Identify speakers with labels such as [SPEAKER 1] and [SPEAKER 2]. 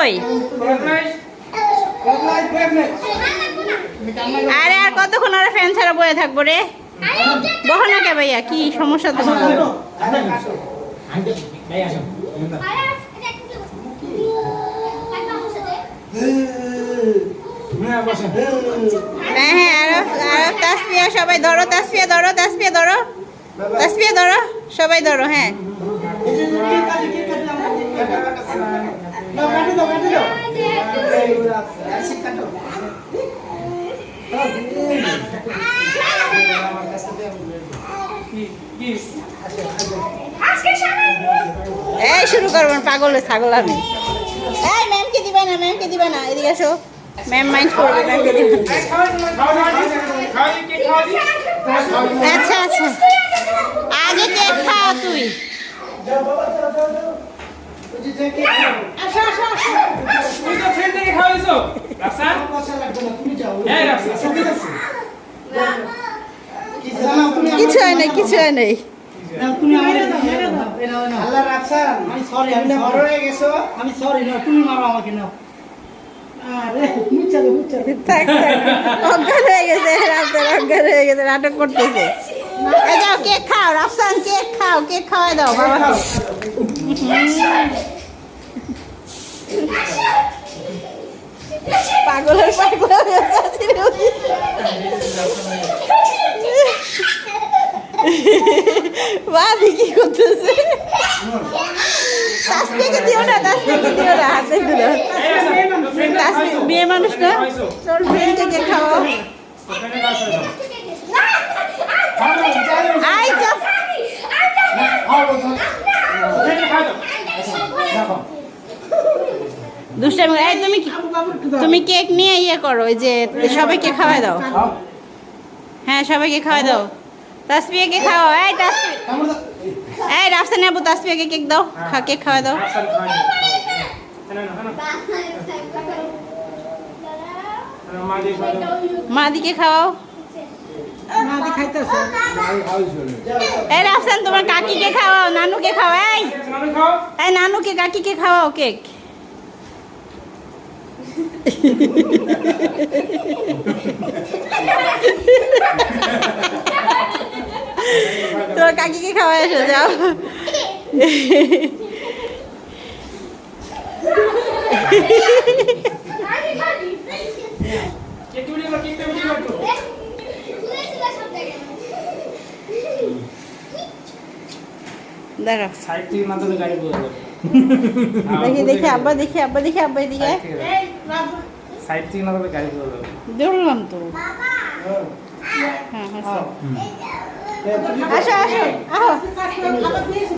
[SPEAKER 1] কই? আরে আর কতক্ষণ ওরা ফ্যান ছাড়া বয়ে থাকবো রে? বহো না কে ভাইয়া, কি সমস্যা তোমার? হ্যাঁ হ্যাঁ, আরব আরব তাসফিয়া সবাই ধরো, তাসফিয়া ধরো, তাসফিয়া ধরো, তাসফিয়া ধরো, সবাই ধরো। হ্যাঁ এই শুরু করবেন, পাগল ছাগল আমি। এই ম্যামকে দিবা না, ম্যামকে দিবা না, এদিকে আসো। ম্যাম মাইন্ড করবে, ম্যামকে দিবা। আচ্ছা আচ্ছা, আগে কেক খাও তুই। কিছু হয় নাই, কিছু হয় নাই।
[SPEAKER 2] আমি সরি না, তুমি মারো আমাকে না।
[SPEAKER 1] অজ্ঞান হয়ে গেছে রাফসান, অজ্ঞান হয়ে গেছে, নাটক করতেছে। এই যাও কেক খাও রাফসান, কেক খাও, কেক খাওয়াই দাও বাবাকে। পাগলের পাগল বাদি কি করতেছে? তাসফিয়াকে দিও না, তাসফিয়াকে দিও না, হাতে দিও। তাসফিয়া মেয়ে মানুষ না, তোর ফ্রেন্ডকে কেক খাওয়াও। আই চপ দুষ্টামি। এই তুমি কেক নিয়ে ইয়ে করো, ওই যে সবাইকে খাওয়াই দাও। হ্যাঁ সবাইকে খাওয়াই দাও। তাসফিয়াকে খাও। এই তাসফিয়া, এই রাফসান আবু তাসফিয়াকে কেক দাও, কেক খাওয়াই দাও। মাদিকে খাওয়াও। এই রাফসান তোমার কাকিকে খাওয়াও, নানুকে খাওয়াও। এই নানুকে কাকিকে খাওয়াও কেক। তোমার কাকিকে খাওয়াই এসো, যাও। দেখো দেখি দেখি আব্বা, দেখি আব্বা, দেখি আব্বা, এদিকে দৌড়লাম তো। হ্যাঁ আসো আসো, আহ